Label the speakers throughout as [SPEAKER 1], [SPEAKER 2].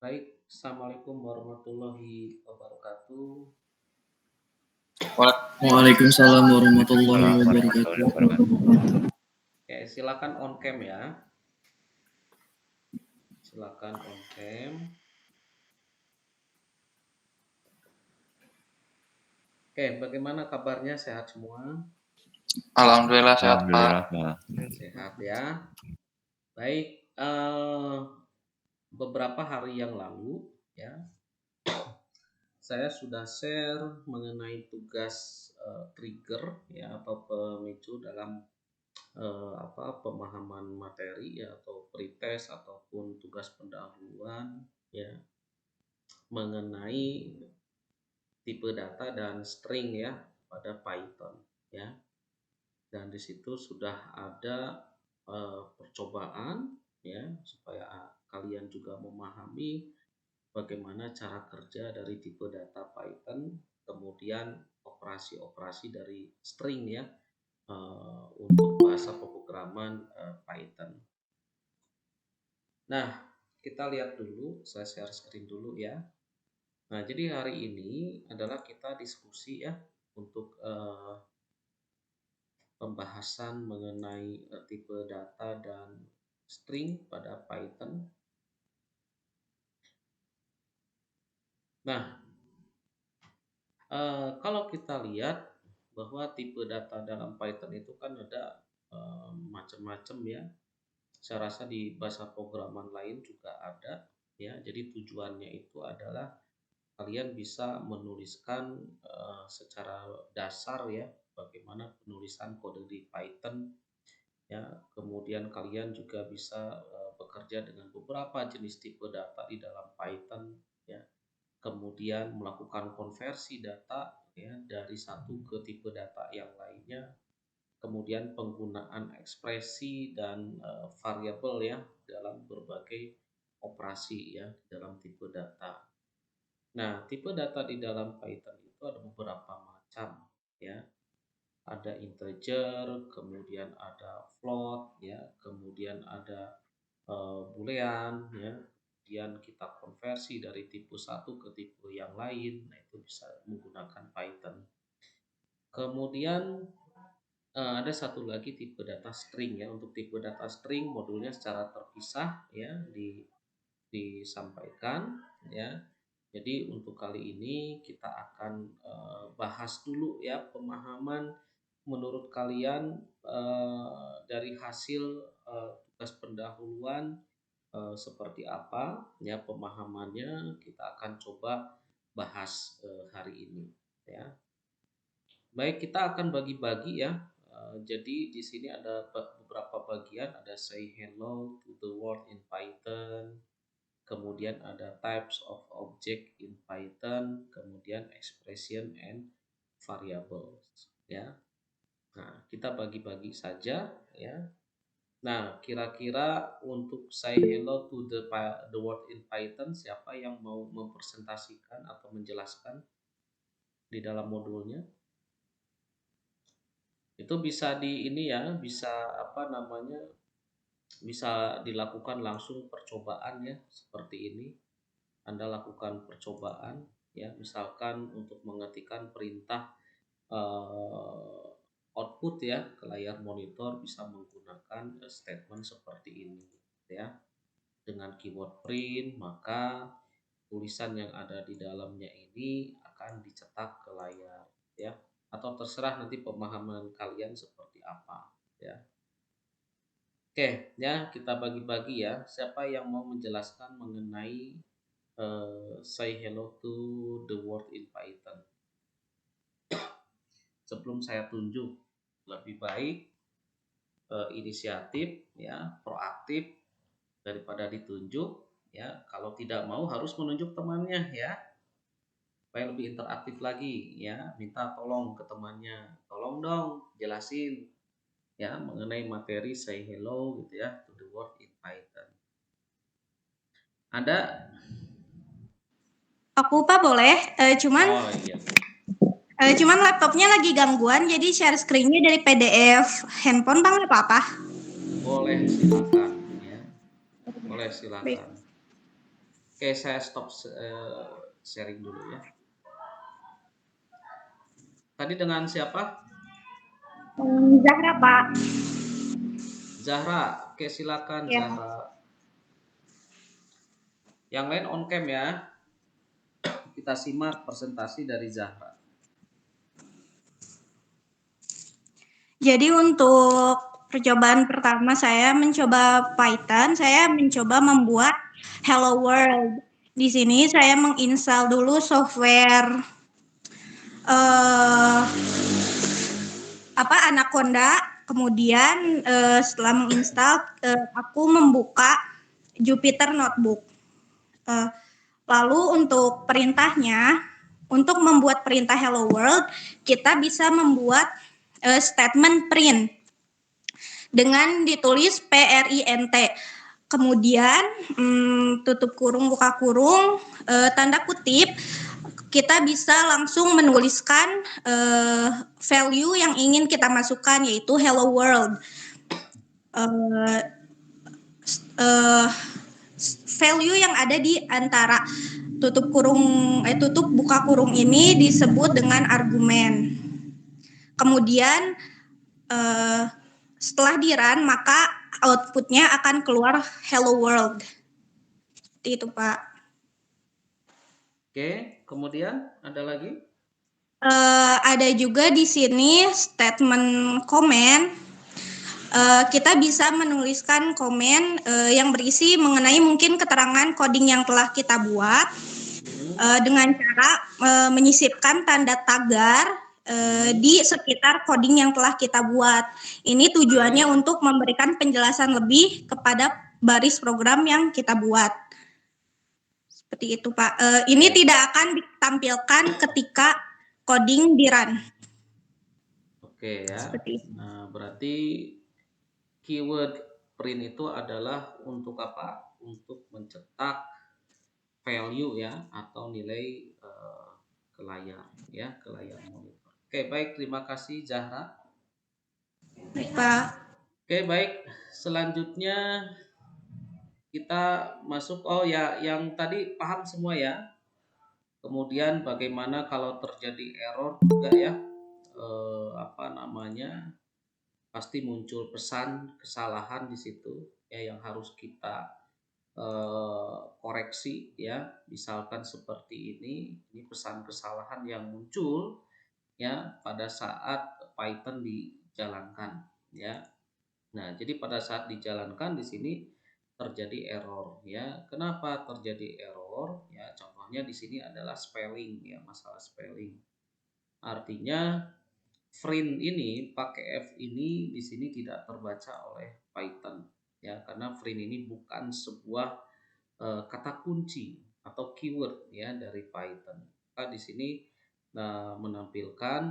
[SPEAKER 1] Baik, Assalamualaikum warahmatullahi wabarakatuh.
[SPEAKER 2] Waalaikumsalam warahmatullahi
[SPEAKER 3] Warahmatullahi
[SPEAKER 2] wabarakatuh.
[SPEAKER 3] wabarakatuh.
[SPEAKER 1] Oke, silakan on cam ya. Silakan on cam. Oke, bagaimana kabarnya? Sehat semua?
[SPEAKER 4] Alhamdulillah sehat, Pak.
[SPEAKER 3] Alhamdulillah, Pak.
[SPEAKER 1] Sehat ya. Baik, beberapa hari yang lalu ya, saya sudah share mengenai tugas trigger ya atau pemicu dalam pemahaman materi ya, atau pretest ataupun tugas pendahuluan ya, mengenai tipe data dan string ya pada Python ya. Dan di situ sudah ada percobaan ya, supaya kalian juga memahami bagaimana cara kerja dari tipe data Python, kemudian operasi-operasi dari string ya, untuk bahasa pemrograman Python. Nah, kita lihat dulu, saya share screen dulu ya. Nah, jadi hari ini adalah kita diskusi ya untuk pembahasan mengenai tipe data dan string pada Python. Nah, kalau kita lihat bahwa tipe data dalam Python itu kan ada macam-macam ya. Saya rasa di bahasa pemrograman lain juga ada ya. Jadi tujuannya itu adalah kalian bisa menuliskan secara dasar ya, bagaimana penulisan kode di Python ya. Kemudian kalian juga bisa bekerja dengan beberapa jenis tipe data di dalam Python ya. Kemudian melakukan konversi data ya dari satu ke tipe data yang lainnya. Kemudian penggunaan ekspresi dan variabel ya dalam berbagai operasi ya dalam tipe data. Nah, tipe data di dalam Python itu ada beberapa macam ya. Ada integer, kemudian ada float ya, kemudian ada boolean ya. Kemudian kita konversi dari tipe satu ke tipe yang lain. Nah, itu bisa menggunakan Python. Kemudian ada satu lagi tipe data string ya. Untuk tipe data string modulnya secara terpisah ya disampaikan ya. Jadi untuk kali ini kita akan bahas dulu ya pemahaman menurut kalian dari hasil tugas pendahuluan seperti apa ya pemahamannya, kita akan coba bahas hari ini ya. Baik, kita akan bagi-bagi ya. Jadi di sini ada beberapa bagian, ada say hello to the world in Python, kemudian ada types of object in Python, kemudian expression and variables ya. Nah, kita bagi-bagi saja ya. Nah, kira-kira untuk say hello to the world in Python, siapa yang mau mempresentasikan atau menjelaskan di dalam modulnya? Itu bisa di ini ya, bisa bisa dilakukan langsung percobaan ya, seperti ini. Anda lakukan percobaan ya, misalkan untuk mengetikkan perintah output ya ke layar monitor, bisa menggunakan statement seperti ini ya. Dengan keyword print, maka tulisan yang ada di dalamnya ini akan dicetak ke layar ya, atau terserah nanti pemahaman kalian seperti apa ya. Oke ya, kita bagi-bagi ya. Siapa yang mau menjelaskan mengenai say hello to the world in Python? Sebelum saya tunjuk, lebih baik inisiatif ya, proaktif daripada ditunjuk ya. Kalau tidak mau harus menunjuk temannya ya, supaya lebih interaktif lagi ya. Minta tolong ke temannya, tolong dong jelasin ya mengenai materi say hello gitu ya to the world in Python. Ada?
[SPEAKER 5] Aku Pak boleh, cuman
[SPEAKER 1] Oh iya.
[SPEAKER 5] cuman laptopnya lagi gangguan, jadi share screen-nya dari PDF handphone Bang, nggak apa-apa?
[SPEAKER 1] Boleh silakan ya. Boleh silakan. Oke, saya stop sharing dulu ya. Tadi dengan siapa?
[SPEAKER 5] Zahra, Pak.
[SPEAKER 1] Zahra. Oke, silakan
[SPEAKER 5] Ya.
[SPEAKER 1] Zahra. Yang lain on cam ya. Kita simak presentasi dari Zahra.
[SPEAKER 5] Jadi untuk percobaan pertama saya mencoba Python, saya mencoba membuat Hello World. Di sini saya menginstal dulu software Anaconda. Kemudian setelah menginstal, aku membuka Jupyter Notebook. Lalu untuk perintahnya, untuk membuat perintah Hello World, kita bisa membuat statement print dengan ditulis print. Kemudian tutup kurung, buka kurung, tanda kutip, kita bisa langsung menuliskan value yang ingin kita masukkan, yaitu Hello World. Value yang ada di antara tutup buka kurung ini disebut dengan argumen. Kemudian setelah di-run, maka outputnya akan keluar Hello World. Seperti itu, Pak.
[SPEAKER 1] Oke, kemudian ada lagi?
[SPEAKER 5] Ada juga di sini statement comment. Kita bisa menuliskan komen yang berisi mengenai mungkin keterangan coding yang telah kita buat dengan cara menyisipkan tanda tagar di sekitar coding yang telah kita buat. Ini tujuannya untuk memberikan penjelasan lebih kepada baris program yang kita buat. Seperti itu, Pak. Ini tidak akan ditampilkan ketika coding di-run.
[SPEAKER 1] Oke ya.
[SPEAKER 5] Seperti itu.
[SPEAKER 1] Nah, berarti keyword print itu adalah untuk apa? Untuk mencetak value ya atau nilai ke layar ya, ke layar monitor. Oke, baik, terima kasih Zahra.
[SPEAKER 5] Baik, Pak.
[SPEAKER 1] Oke, baik. Selanjutnya kita masuk yang tadi paham semua ya. Kemudian bagaimana kalau terjadi error juga ya, pasti muncul pesan kesalahan di situ ya yang harus kita koreksi ya. Misalkan seperti ini pesan kesalahan yang muncul ya pada saat Python dijalankan ya. Nah, jadi pada saat dijalankan di sini terjadi error ya. Kenapa terjadi error? Ya, contohnya di sini adalah spelling ya, masalah spelling. Artinya print ini pakai F ini di sini tidak terbaca oleh Python ya, karena print ini bukan sebuah kata kunci atau keyword ya dari Python. Maka di sini menampilkan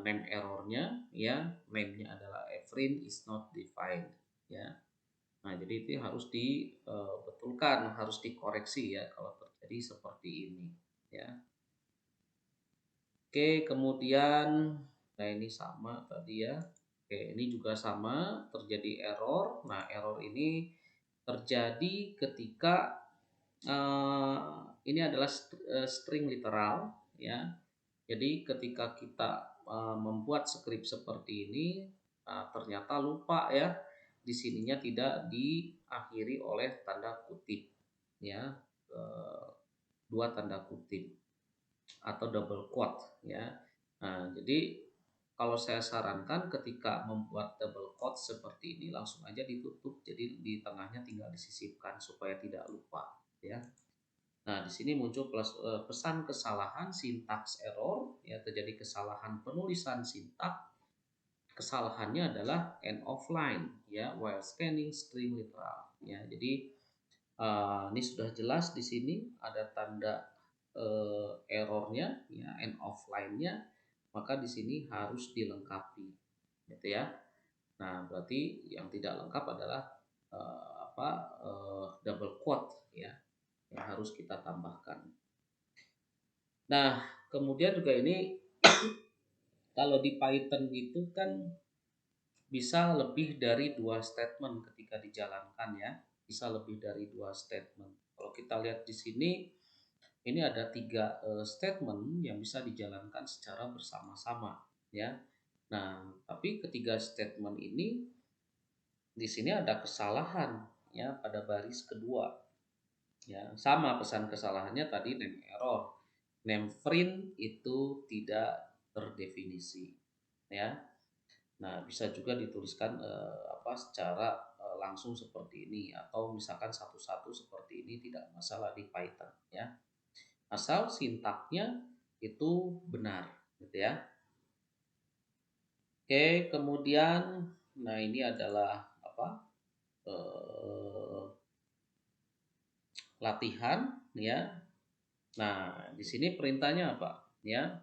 [SPEAKER 1] name errornya ya, name-nya adalah print is not defined ya. Nah, jadi itu harus dibetulkan, harus dikoreksi ya kalau terjadi seperti ini ya. Oke, kemudian nah ini sama tadi ya. Oke, ini juga sama, terjadi error. Nah, error ini terjadi ketika ini adalah string literal ya. Jadi ketika kita membuat skrip seperti ini, ternyata lupa ya, di sininya tidak diakhiri oleh tanda kutip ya, dua tanda kutip atau double quote ya. Nah, jadi kalau saya sarankan ketika membuat double quote seperti ini langsung aja ditutup, jadi di tengahnya tinggal disisipkan supaya tidak lupa ya. Nah, di sini muncul pesan kesalahan sintaks error ya, terjadi kesalahan penulisan sintak. Kesalahannya adalah end of line ya while scanning string literal ya. Jadi ini sudah jelas di sini ada tanda errornya ya, end of line-nya, maka di sini harus dilengkapi gitu ya. Nah, berarti yang tidak lengkap adalah double quote ya, yang harus kita tambahkan. Nah, kemudian juga ini kalau di Python itu kan bisa lebih dari 2 statement ketika dijalankan ya, bisa lebih dari 2 statement. Kalau kita lihat di sini, ini ada 3 statement yang bisa dijalankan secara bersama-sama, ya. Nah, tapi ketiga statement ini di sini ada kesalahan, ya, pada baris kedua. Ya, sama pesan kesalahannya tadi name error. Name friend itu tidak terdefinisi, ya. Nah, bisa juga dituliskan secara langsung seperti ini, atau misalkan satu-satu seperti ini, tidak masalah di Python, ya. Asal sintaknya itu benar, gitu ya. Oke, kemudian nah ini adalah latihan, ya. Nah, di sini perintahnya apa, ya.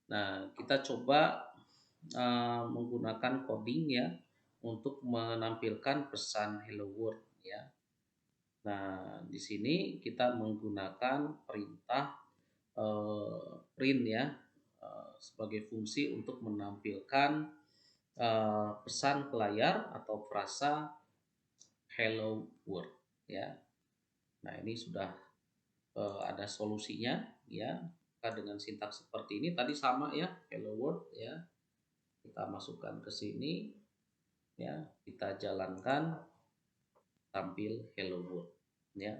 [SPEAKER 1] Nah, kita coba menggunakan coding, ya, untuk menampilkan pesan hello world, ya. Nah, di sini kita menggunakan perintah print, ya, sebagai fungsi untuk menampilkan pesan ke layar atau frasa hello world, ya. Nah, ini sudah ada solusinya, ya. Dengan sintaks seperti ini tadi sama, ya, hello world, ya. Kita masukkan ke sini, ya, kita jalankan, tampil hello world, ya.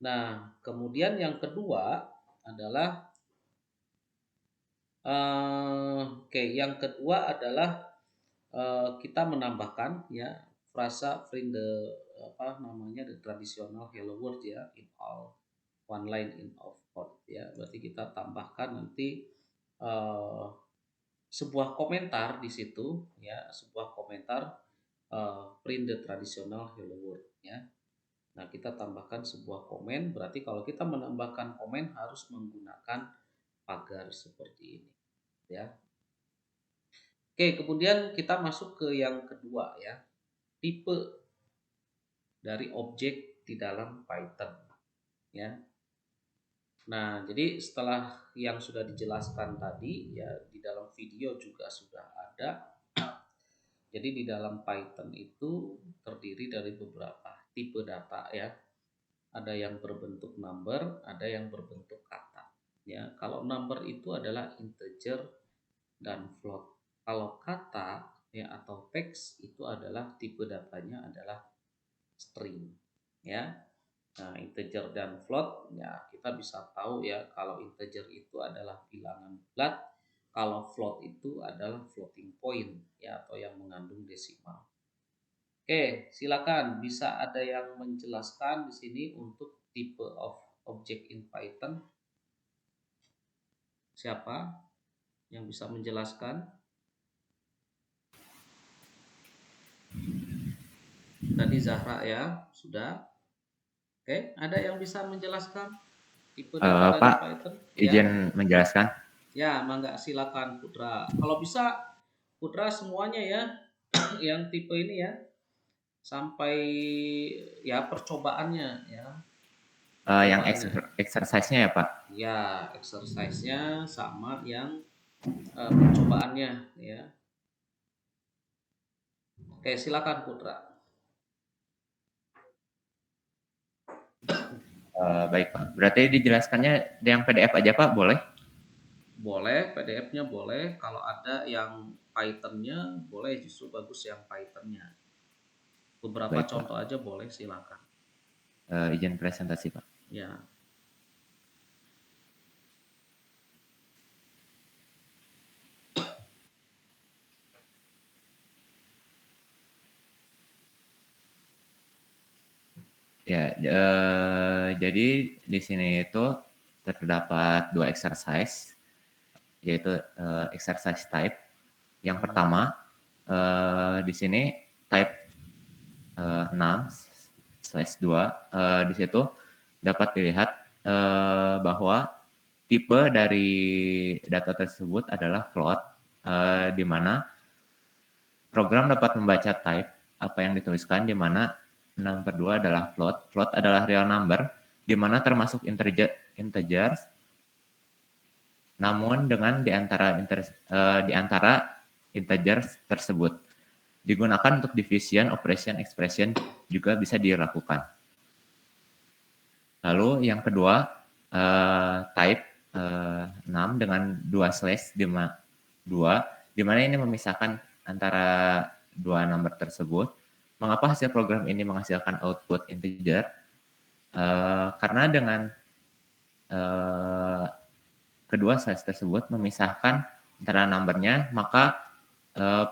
[SPEAKER 1] Nah, kemudian yang kedua adalah yang kedua adalah kita menambahkan, ya, frasa print the traditional hello world, ya, in all one line in of code, ya. Berarti kita tambahkan nanti sebuah komentar di situ, ya, sebuah komentar print the traditional hello world, ya. Nah, kita tambahkan sebuah komen, berarti kalau kita menambahkan komen harus menggunakan pagar seperti ini, ya. Oke, kemudian kita masuk ke yang kedua, ya, tipe dari objek di dalam Python, ya. Nah, jadi setelah yang sudah dijelaskan tadi, ya, di dalam video juga sudah ada. Jadi di dalam Python itu terdiri dari beberapa tipe data, ya. Ada yang berbentuk number, ada yang berbentuk kata, ya. Kalau number itu adalah integer dan float. Kalau kata, ya, atau teks itu adalah tipe datanya adalah string, ya. Nah, integer dan float, ya, kita bisa tahu, ya, kalau integer itu adalah bilangan bulat, kalau float itu adalah floating point, ya, atau yang mengandung desimal. Oke, silakan bisa ada yang menjelaskan di sini untuk type of object in Python. Siapa yang bisa menjelaskan? Tadi Zahra, ya, sudah. Oke, ada yang bisa menjelaskan tipe data dari
[SPEAKER 3] Pak,
[SPEAKER 1] Python?
[SPEAKER 3] izin
[SPEAKER 1] Ya.
[SPEAKER 3] menjelaskan.
[SPEAKER 1] Ya, mangga, silakan Putra. Kalau bisa Putra semuanya, ya, yang tipe ini, ya, sampai, ya, percobaannya, ya.
[SPEAKER 3] Yang exercise-nya, ya, Pak?
[SPEAKER 1] Ya, exercise-nya sama yang percobaannya, ya. Oke, silakan Putra.
[SPEAKER 3] Baik, Pak. Berarti dijelaskannya yang PDF aja, Pak, boleh?
[SPEAKER 1] Boleh, PDF-nya boleh. Kalau ada yang Python-nya boleh, justru bagus yang Python-nya. Beberapa
[SPEAKER 3] Baik,
[SPEAKER 1] contoh aja boleh, silakan.
[SPEAKER 3] Izin presentasi, Pak.
[SPEAKER 1] Ya.
[SPEAKER 3] Ya, jadi di sini itu terdapat 2 exercise, yaitu exercise type. Yang pertama, di sini type 6/2, di situ dapat dilihat bahwa tipe dari data tersebut adalah float, di mana program dapat membaca type apa yang dituliskan, di mana 6/2 adalah float. Float adalah real number, di mana termasuk integers, namun dengan di antara integers tersebut digunakan untuk division, operation, expression juga bisa dilakukan. Lalu yang kedua, type 6 dengan 2 slash 2, di mana ini memisahkan antara dua number tersebut. Mengapa hasil program ini menghasilkan output integer? Karena dengan kedua slash tersebut memisahkan antara numbernya, maka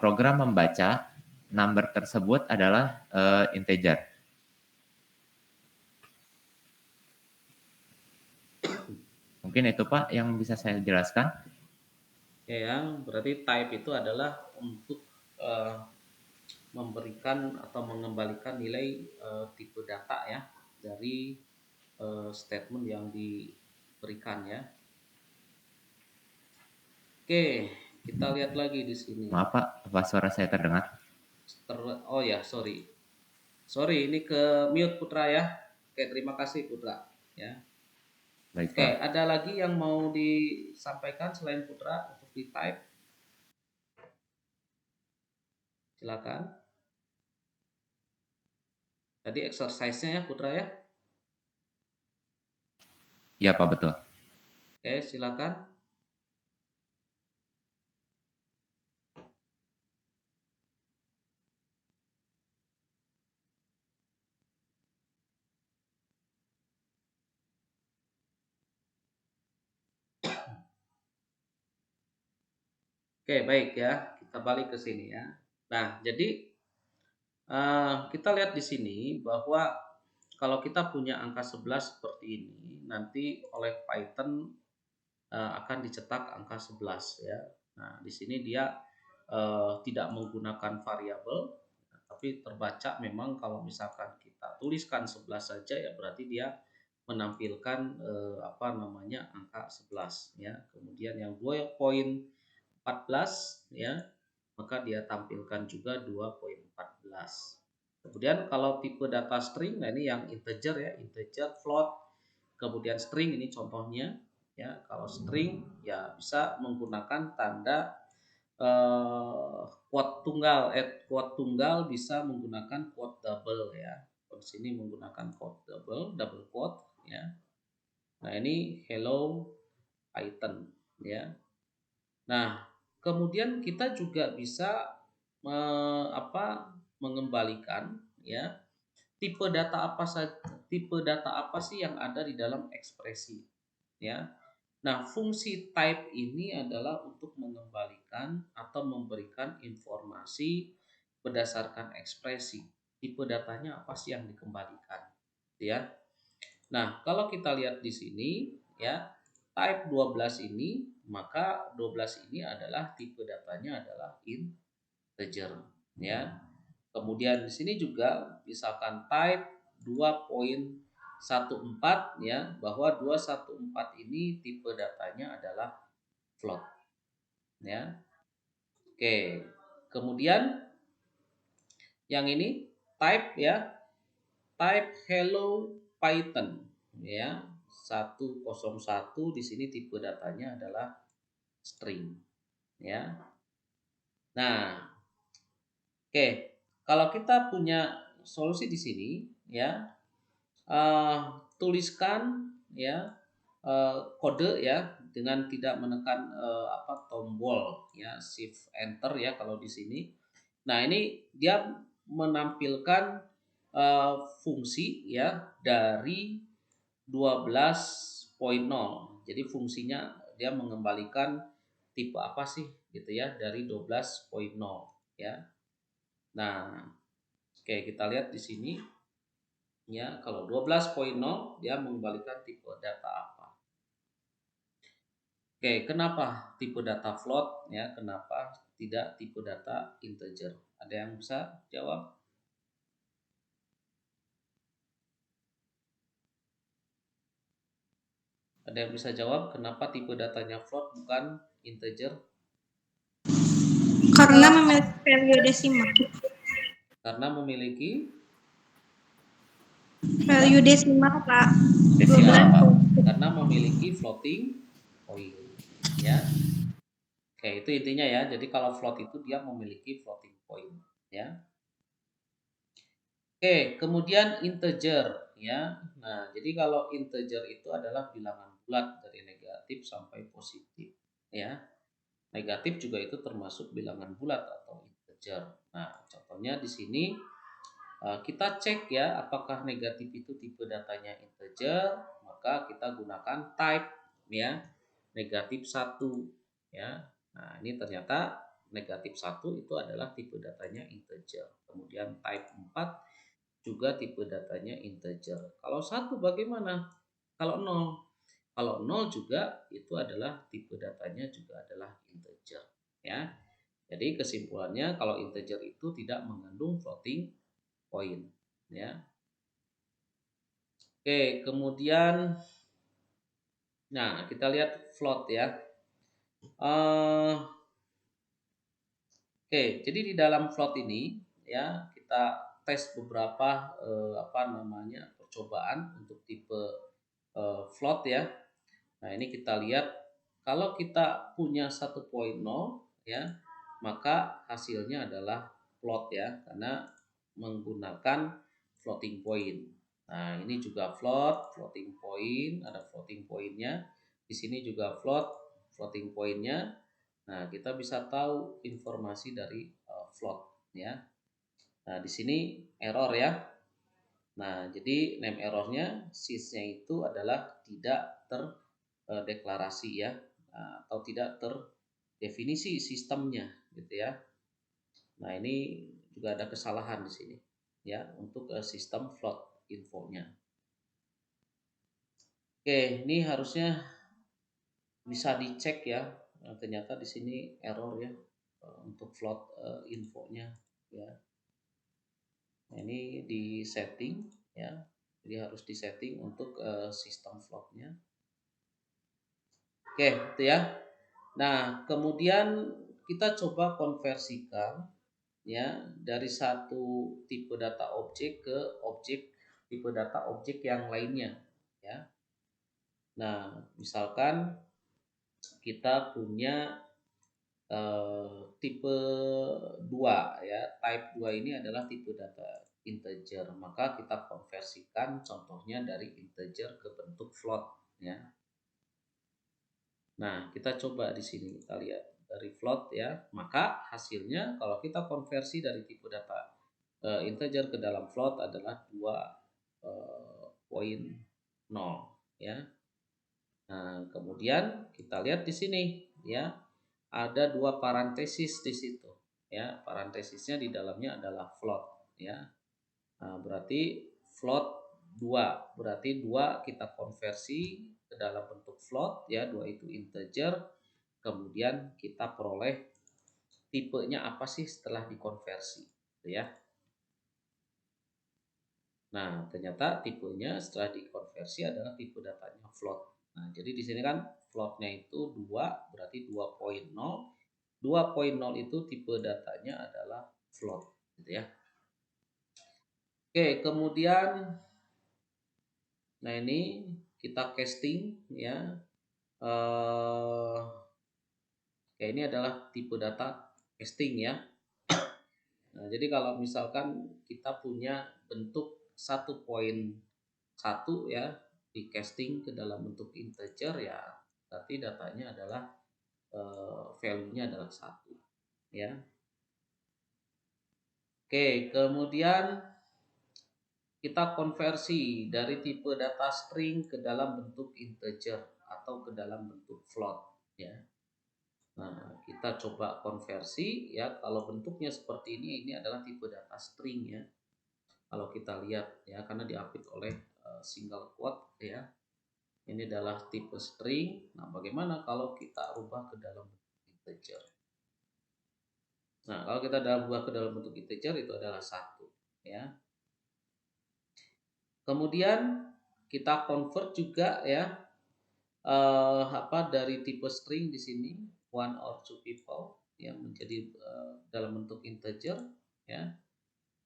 [SPEAKER 3] program membaca number tersebut adalah integer. Mungkin itu Pak yang bisa saya jelaskan.
[SPEAKER 1] Ya, berarti type itu adalah untuk memberikan atau mengembalikan nilai tipe data ya dari statement yang diberikan ya. Oke, kita lihat lagi di sini.
[SPEAKER 3] Maaf Pak, apa suara saya terdengar?
[SPEAKER 1] Oh ya, sorry, ini ke mute Putra ya. Oke, terima kasih Putra ya.
[SPEAKER 3] Baik,
[SPEAKER 1] Oke,
[SPEAKER 3] Pak.
[SPEAKER 1] ada lagi yang mau disampaikan selain Putra untuk di type? Silakan. Tadi exercise-nya ya Putra ya.
[SPEAKER 3] Iya Pak, betul.
[SPEAKER 1] Oke, silakan. Oke, baik ya. Kita balik ke sini ya. Nah, jadi kita lihat di sini bahwa kalau kita punya angka 11 seperti ini, nanti oleh Python akan dicetak angka 11 ya. Nah, di sini dia tidak menggunakan variabel, tapi terbaca memang kalau misalkan kita tuliskan 11 saja ya berarti dia menampilkan angka 11 ya. Kemudian yang 2.14 ya, maka dia tampilkan juga 2.14. Kemudian kalau tipe data string, nah ini yang integer ya, integer, float, kemudian string ini contohnya ya. Kalau string ya bisa menggunakan tanda quote tunggal bisa menggunakan quote double ya. Di sini menggunakan quote double quote ya. Nah, ini hello Python ya. Nah, kemudian kita juga bisa mengembalikan ya tipe data apa sih yang ada di dalam ekspresi ya. Nah, fungsi type ini adalah untuk mengembalikan atau memberikan informasi berdasarkan ekspresi. Tipe datanya apa sih yang dikembalikan ya. Nah, kalau kita lihat di sini ya, type 12 ini, maka 12 ini adalah tipe datanya adalah integer ya. Kemudian di sini juga misalkan type 2.14 ya, bahwa 214 ini tipe datanya adalah float ya. Oke. Kemudian yang ini type ya, type hello Python ya. 101 di sini tipe datanya adalah string ya. Nah, oke, kalau kita punya solusi di sini ya, tuliskan ya kode ya dengan tidak menekan tombol ya, shift enter ya kalau di sini. Nah, ini dia menampilkan fungsi ya dari 12.0. Jadi fungsinya dia mengembalikan tipe apa sih gitu ya dari 12.0 ya. Nah, oke, kita lihat di sini ya, kalau 12.0 dia mengembalikan tipe data apa. Oke, kenapa tipe data float ya, kenapa tidak tipe data integer? Ada yang bisa jawab? Ada yang bisa jawab kenapa tipe datanya float bukan integer?
[SPEAKER 5] Karena memiliki value desimal.
[SPEAKER 1] Karena memiliki
[SPEAKER 5] Value desimal, Pak.
[SPEAKER 3] Desimal, Pak.
[SPEAKER 1] Karena memiliki floating point ya. Oke, itu intinya ya. Jadi kalau float itu dia memiliki floating point ya. Oke, kemudian integer ya. Nah, jadi kalau integer itu adalah bilangan bulat dari negatif sampai positif, ya. Negatif juga itu termasuk bilangan bulat atau integer. Nah, contohnya di sini kita cek ya apakah negatif itu tipe datanya integer, maka kita gunakan type ya, negatif 1 ya. Nah, ini ternyata negatif 1 itu adalah tipe datanya integer. Kemudian type 4 juga tipe datanya integer. Kalau 1 bagaimana? Kalau 0? Kalau 0 juga itu adalah tipe datanya juga adalah integer ya. Jadi kesimpulannya kalau integer itu tidak mengandung floating point ya. Oke, kemudian nah kita lihat float ya. Oke, jadi di dalam float ini ya kita tes beberapa percobaan untuk tipe float ya. Nah, ini kita lihat kalau kita punya 1.0 ya, maka hasilnya adalah float ya karena menggunakan floating point. Nah, ini juga floating point, ada floating pointnya. Di sini juga floating pointnya. Nah, kita bisa tahu informasi dari float ya. Nah, di sini error ya. Nah, jadi name errornya sys-nya itu adalah tidak terdeklarasi ya, atau tidak terdefinisi sistemnya gitu ya. Nah, ini juga ada kesalahan di sini ya untuk sistem float infonya. Oke, ini harusnya bisa dicek ya. Nah, ternyata di sini error ya untuk float infonya ya. Nah, ini di setting ya. Jadi harus di setting untuk sistem floatnya. Oke, itu ya. Nah, kemudian kita coba konversikan ya dari satu tipe data objek ke tipe data objek yang lainnya ya. Nah, misalkan kita punya tipe 2 ya, type 2 ini adalah tipe data integer, maka kita konversikan contohnya dari integer ke bentuk float ya. Nah, kita coba di sini kita lihat dari float ya, maka hasilnya kalau kita konversi dari tipe data integer ke dalam float adalah 2.0 ya. Nah, kemudian kita lihat di sini ya, ada 2 parentesis di situ ya. Parentesisnya di dalamnya adalah float ya. Nah, berarti float 2, berarti 2 kita konversi ke dalam bentuk float ya, 2 itu integer. Kemudian kita peroleh tipenya apa sih setelah dikonversi gitu ya. Nah, ternyata tipenya setelah dikonversi adalah tipe datanya float. Nah, jadi di sini kan floatnya itu 2, berarti 2.0. 2.0 itu tipe datanya adalah float gitu ya. Oke, kemudian nah ini kita casting ya. Oke, ini adalah tipe data casting ya. Nah, jadi kalau misalkan kita punya bentuk 1.1 ya di casting ke dalam bentuk integer ya, berarti datanya adalah value-nya adalah 1 ya. Oke, kemudian kita konversi dari tipe data string ke dalam bentuk integer atau ke dalam bentuk float ya. Nah, kita coba konversi ya, kalau bentuknya seperti ini adalah tipe data string ya. Kalau kita lihat ya, karena diapit oleh single quote ya. Ini adalah tipe string. Nah, bagaimana kalau kita rubah ke dalam bentuk integer? Nah, kalau kita rubah ke dalam bentuk integer itu adalah 1 ya. Kemudian kita convert juga ya dari tipe string di sini one or two people yang menjadi dalam bentuk integer ya.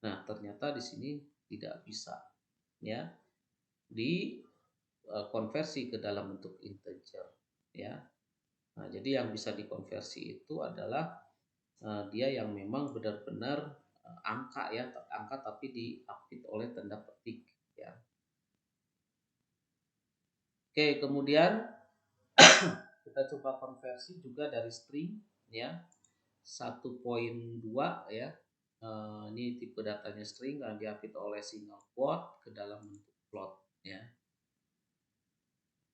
[SPEAKER 1] Nah, ternyata di sini tidak bisa ya di konversi ke dalam bentuk integer ya. Nah, jadi yang bisa dikonversi itu adalah dia yang memang benar-benar angka ya, angka tapi diapit oleh tanda petik ya. Oke, kemudian kita coba konversi juga dari string ya 1.2 ya. Ini tipe datanya string yang diapit oleh single quote ke dalam bentuk float ya.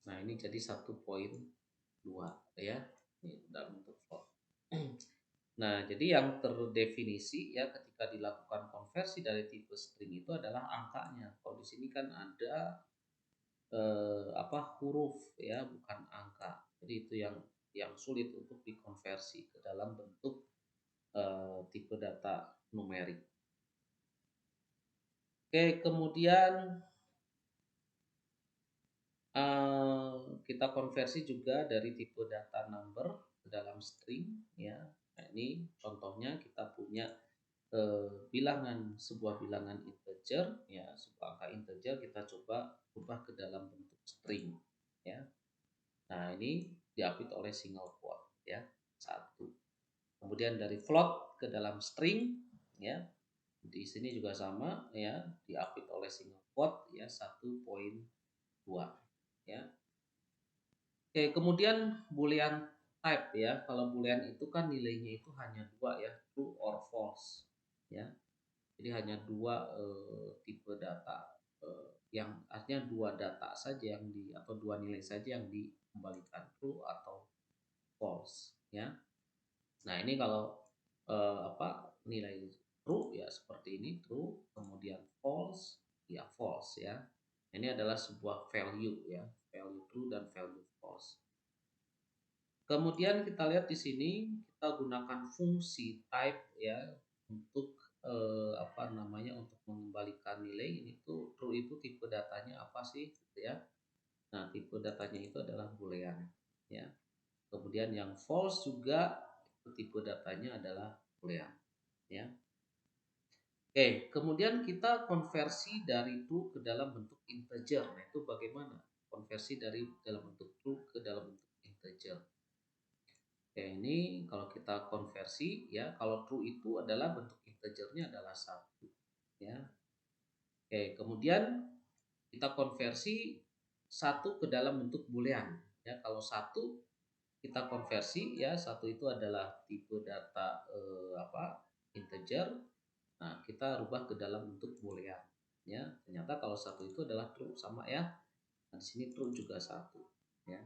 [SPEAKER 1] Nah, ini jadi 1.2 ya. Ini dalam bentuk float. Nah, jadi yang terdefinisi ya ketika dilakukan konversi dari tipe string itu adalah angkanya. Kalau di sini kan ada huruf ya, bukan angka. Jadi itu yang sulit untuk dikonversi ke dalam bentuk tipe data numerik. Oke, kemudian kita konversi juga dari tipe data number ke dalam string ya. Nah, ini contohnya kita punya sebuah bilangan integer ya, sebuah angka integer kita coba ubah ke dalam bentuk string ya. Nah, ini diapit oleh single quote ya, 1. Kemudian dari float ke dalam string ya. Di sini juga sama ya, diapit oleh single quote ya 1.2 ya. Oke, kemudian boolean type ya. Kalau boolean itu kan nilainya itu hanya 2 ya, true or false ya. Jadi hanya 2 tipe data yang artinya 2 data saja atau 2 nilai saja yang dikembalikan, true atau false ya. Nah, ini kalau nilai true ya seperti ini, true, kemudian false ya false ya. Ini adalah sebuah value ya, value true dan value false. Kemudian kita lihat di sini kita gunakan fungsi type ya untuk untuk mengembalikan nilai. Ini tuh true itu tipe datanya apa sih gitu ya. Nah, tipe datanya itu adalah boolean ya. Kemudian yang false juga tipe datanya adalah boolean ya. Oke, kemudian kita konversi dari true ke dalam bentuk integer. Nah, itu bagaimana? Konversi dari dalam bentuk true ke dalam bentuk integer. Oke, ini kalau kita konversi ya, kalau true itu adalah bentuk integernya adalah 1 ya. Oke, kemudian kita konversi 1 ke dalam bentuk boolean ya. Kalau 1 kita konversi ya, 1 itu adalah tipe data integer. Nah, kita rubah ke dalam bentuk boolean ya. Ternyata kalau 1 itu adalah true sama ya. Nah, di sini true juga 1 ya.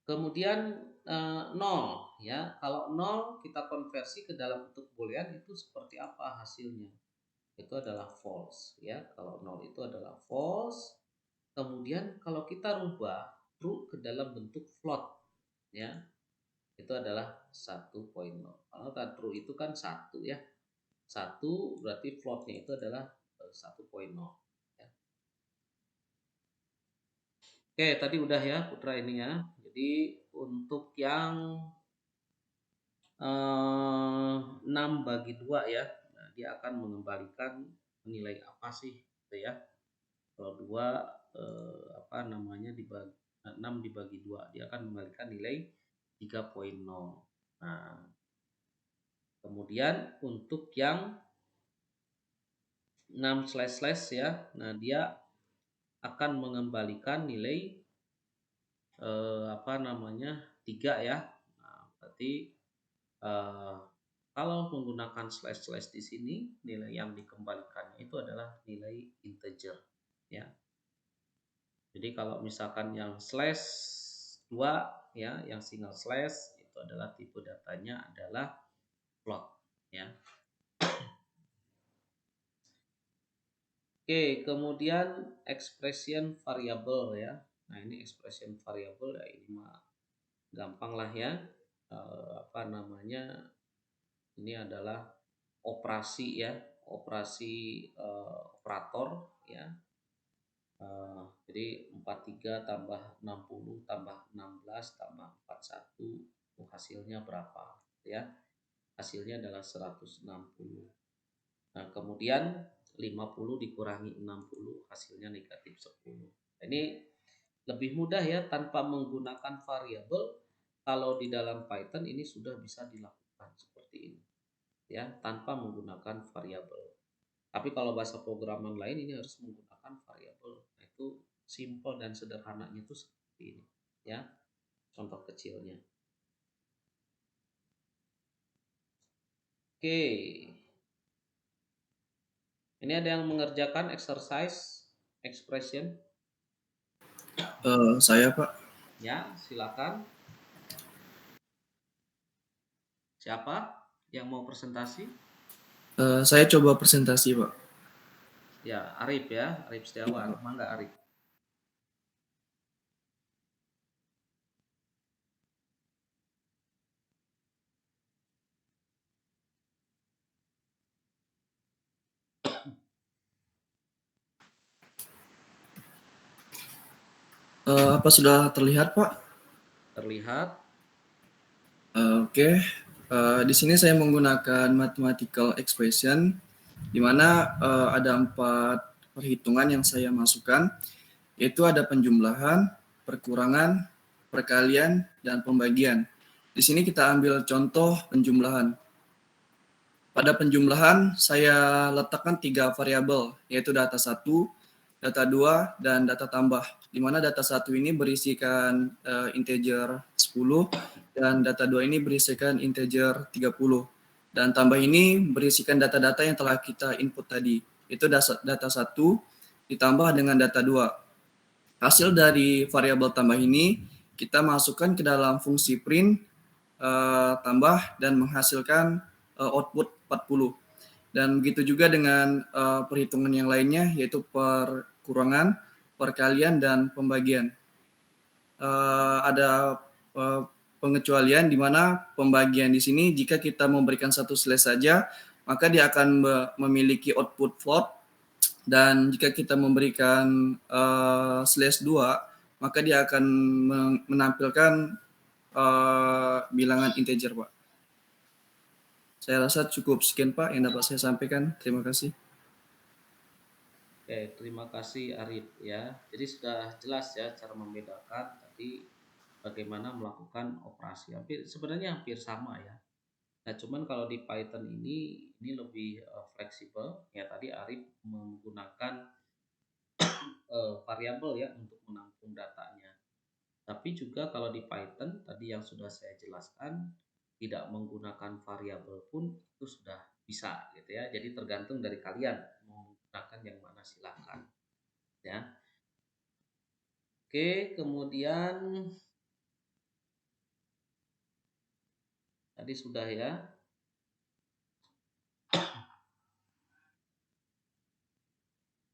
[SPEAKER 1] Kemudian 0 ya. Kalau 0 kita konversi ke dalam bentuk boolean itu seperti apa hasilnya? Itu adalah false ya. Kalau 0 itu adalah false. Kemudian kalau kita rubah true ke dalam bentuk float ya, itu adalah 1.0. Kalau true itu kan 1 ya. 1 berarti floatnya itu adalah 1.0 ya. Oke, tadi udah ya Putra ini ya. Jadi untuk yang 6/2 ya, nah, dia akan mengembalikan nilai apa sih gitu ya. Kalau 2 dibagi 6 dibagi 2, dia akan mengembalikan nilai 3.0. Nah, kemudian untuk yang 6// ya, nah dia akan mengembalikan nilai 3 ya. Nah, berarti kalau menggunakan slash di sini, nilai yang dikembalikannya itu adalah nilai integer ya. Jadi kalau misalkan yang /2 ya, yang single slash itu adalah tipe datanya adalah float ya. Oke, kemudian expression variable ya. Nah, ini expression variable ya, ini mah gampang lah ya. Ini adalah operasi ya, operasi operator ya. Jadi 43 tambah 60 tambah 16 tambah 41 hasilnya berapa ya? Hasilnya adalah 160. Nah, kemudian 50 dikurangi 60 hasilnya negatif 10. Ini lebih mudah ya, tanpa menggunakan variabel. Kalau di dalam Python ini sudah bisa dilakukan seperti ini ya, tanpa menggunakan variabel. Tapi kalau bahasa programan lain ini harus menggunakan variabel. Nah, itu Simple dan sederhananya itu seperti ini ya, contoh kecilnya. Oke, ini ada yang mengerjakan exercise expression
[SPEAKER 2] Saya Pak.
[SPEAKER 1] ya, silakan. Siapa yang mau presentasi?
[SPEAKER 2] Saya coba presentasi Pak.
[SPEAKER 1] Ya, Arif ya, Arif Setiawan. Mangga Arif.
[SPEAKER 2] Apa sudah terlihat Pak?
[SPEAKER 1] Terlihat.
[SPEAKER 2] Oke. Di sini saya menggunakan mathematical expression, di mana ada 4 perhitungan yang saya masukkan, yaitu ada penjumlahan, perkurangan, perkalian, dan pembagian. Di sini kita ambil contoh penjumlahan. Pada penjumlahan, saya letakkan 3 variabel, yaitu data 1, data 2, dan data tambah. Di mana data 1 ini berisikan integer 10, dan data 2 ini berisikan integer 30. Dan tambah ini berisikan data-data yang telah kita input tadi. Itu data 1 ditambah dengan data 2. Hasil dari variabel tambah ini kita masukkan ke dalam fungsi print tambah dan menghasilkan output 40. Dan begitu juga dengan perhitungan yang lainnya, yaitu perkurangan, perkalian, dan pembagian. Ada pengecualian di mana pembagian di sini jika kita memberikan satu slash saja, maka dia akan memiliki output float, dan jika kita memberikan slash 2, maka dia akan menampilkan bilangan integer, Pak. Saya rasa cukup sekian Pak yang dapat saya sampaikan. Terima kasih.
[SPEAKER 1] Oke, terima kasih Arif ya. Jadi sudah jelas ya cara membedakan tadi bagaimana melakukan operasi. Sebenarnya hampir sama ya. Nah, cuman kalau di Python ini lebih fleksibel ya. Tadi Arif menggunakan variabel ya untuk menampung datanya. Tapi juga kalau di Python tadi yang sudah saya jelaskan, tidak menggunakan variabel pun itu sudah bisa gitu ya. Jadi tergantung dari kalian mau menggunakan yang mana, silakan ya. Oke, kemudian tadi sudah ya.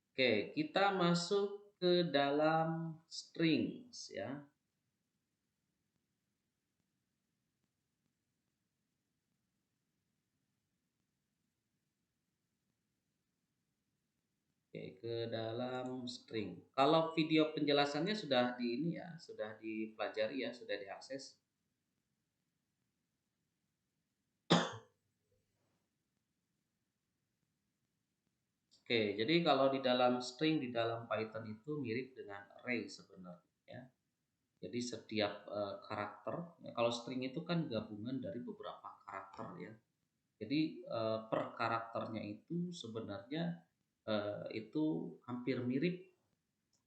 [SPEAKER 1] Oke, kita masuk ke dalam strings ya. Oke, ke dalam string. Kalau video penjelasannya sudah di ini ya, sudah dipelajari ya, sudah diakses. Oke, jadi kalau di dalam string di dalam Python itu mirip dengan array sebenarnya ya. Jadi setiap karakter, ya, kalau string itu kan gabungan dari beberapa karakter ya. Jadi per karakternya itu sebenarnya itu hampir mirip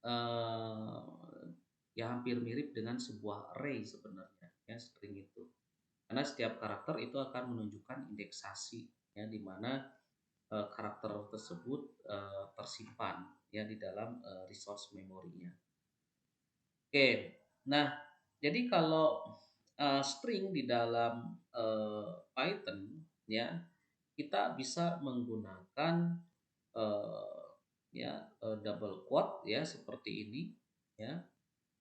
[SPEAKER 1] eh, ya hampir mirip dengan sebuah array sebenarnya ya, string itu. Karena setiap karakter itu akan menunjukkan indeksasi ya, di mana karakter tersebut tersimpan ya di dalam resource memorinya. Oke, nah jadi kalau string di dalam Python ya, kita bisa menggunakan double quote ya seperti ini ya,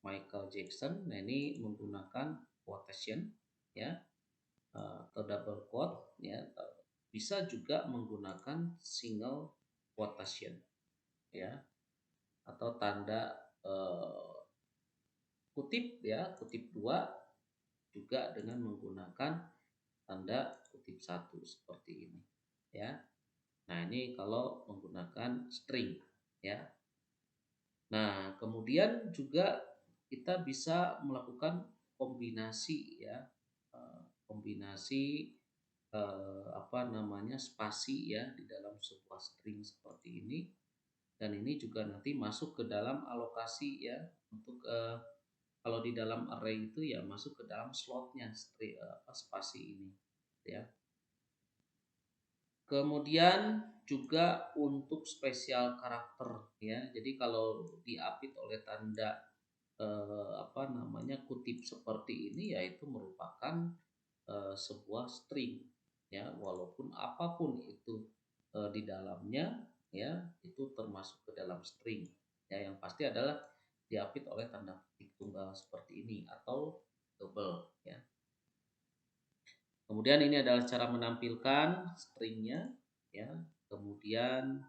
[SPEAKER 1] Michael Jackson. Nah ini menggunakan quotation ya, atau double quote ya. Bisa juga menggunakan single quotation ya, atau tanda kutip ya, kutip 2 juga dengan menggunakan tanda kutip 1 seperti ini ya. Nah, ini kalau menggunakan string ya. Nah, kemudian juga kita bisa melakukan kombinasi ya. Kombinasi spasi ya di dalam sebuah string seperti ini. dan ini juga nanti masuk ke dalam alokasi ya, untuk kalau di dalam array itu ya masuk ke dalam slotnya spasi ini ya. Kemudian juga untuk spesial karakter ya. Jadi kalau diapit oleh tanda kutip seperti ini, yaitu merupakan sebuah string ya, walaupun apapun itu di dalamnya ya itu termasuk ke dalam string ya, yang pasti adalah diapit oleh tanda kutip tunggal seperti ini atau double ya. Kemudian ini adalah cara menampilkan stringnya ya. Kemudian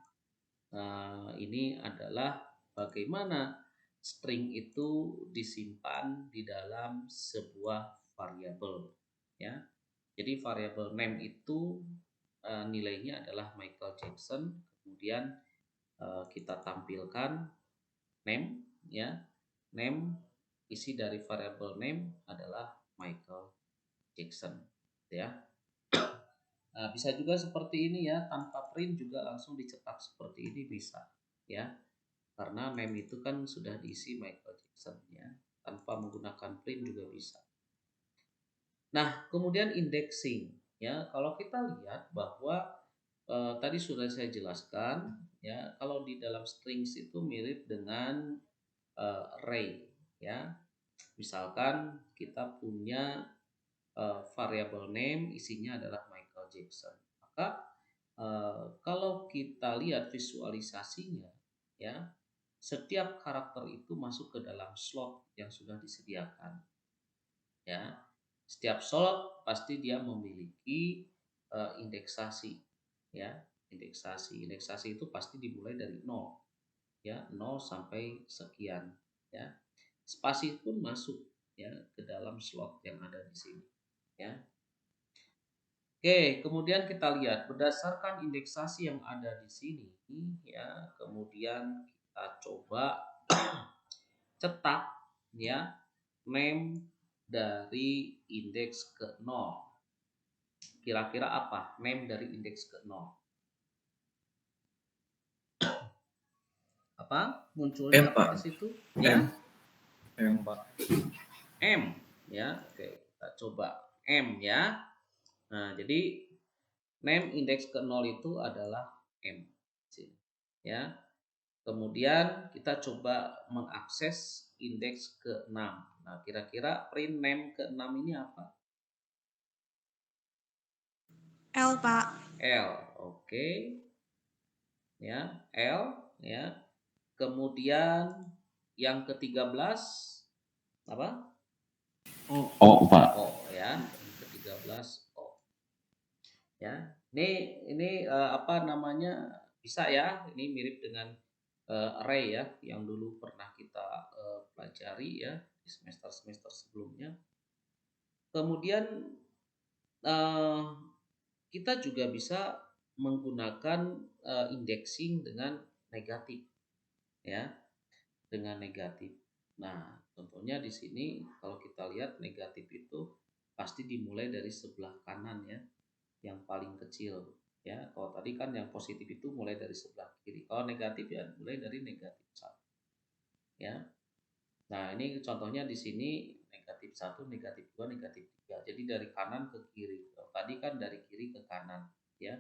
[SPEAKER 1] ini adalah bagaimana string itu disimpan di dalam sebuah variabel ya. Jadi variabel name itu nilainya adalah Michael Jackson. Kemudian kita tampilkan name ya. Name, isi dari variabel name adalah Michael Jackson ya. Nah, bisa juga seperti ini ya, tanpa print juga langsung dicetak seperti ini bisa ya. Karena name itu kan sudah diisi Michael Jackson ya, tanpa menggunakan print juga bisa. Nah, kemudian indexing ya. Kalau kita lihat bahwa tadi sudah saya jelaskan ya, kalau di dalam strings itu mirip dengan array ya. Misalkan kita punya variable name, isinya adalah Michael Jackson. Maka kalau kita lihat visualisasinya ya, setiap karakter itu masuk ke dalam slot yang sudah disediakan ya. Setiap slot pasti dia memiliki indeksasi ya. Indeksasi itu pasti dimulai dari 0 ya, 0 sampai sekian ya. Spasi pun masuk ya ke dalam slot yang ada di sini ya. Oke, kemudian kita lihat berdasarkan indeksasi yang ada di sini ya, kemudian kita coba cetak ya name dari indeks ke 0. Kira-kira apa name dari indeks ke 0? Apa? Munculnya apa di situ? Ya. M ya. Oke, kita coba M ya. Nah, jadi name indeks ke 0 itu adalah M. Ya. Kemudian kita coba mengakses indeks ke 6. Nah, kira-kira print name ke 6 ini apa?
[SPEAKER 5] L, Pak.
[SPEAKER 1] L. Oke. Ya, L ya. Kemudian yang ke-13 apa?
[SPEAKER 3] O, Pak.
[SPEAKER 1] O ya. Yang ke-13 O. Ya. Ini bisa ya. Ini mirip dengan array ya yang dulu pernah kita pelajari ya di semester-semester sebelumnya. Kemudian kita juga bisa menggunakan indexing dengan negatif ya, dengan negatif. Nah, contohnya di sini kalau kita lihat negatif itu pasti dimulai dari sebelah kanan ya, yang paling kecil ya. Kalau tadi kan yang positif itu mulai dari sebelah kiri. Kalau negatif ya mulai dari negatif 1 ya. Nah, ini contohnya di sini negatif 1, negatif 2, negatif 3. Jadi dari kanan ke kiri. Tadi kan dari kiri ke kanan ya.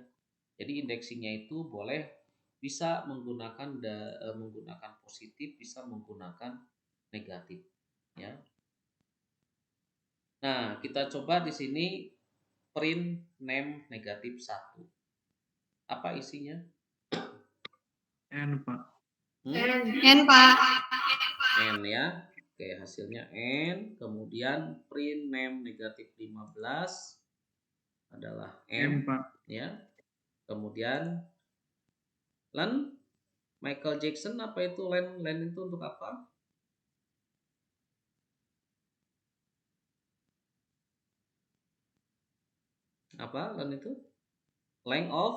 [SPEAKER 1] Jadi indexingnya itu boleh bisa menggunakan positif, bisa menggunakan negatif ya. Nah, kita coba di sini print name negatif 1. Apa isinya?
[SPEAKER 2] N, Pak.
[SPEAKER 5] N, Pak.
[SPEAKER 1] N ya. Oke, hasilnya N. Kemudian print name negatif 15 adalah M
[SPEAKER 2] Pak.
[SPEAKER 1] ya. Kemudian len Michael Jackson, apa itu len itu untuk apa? Apa len itu? Length of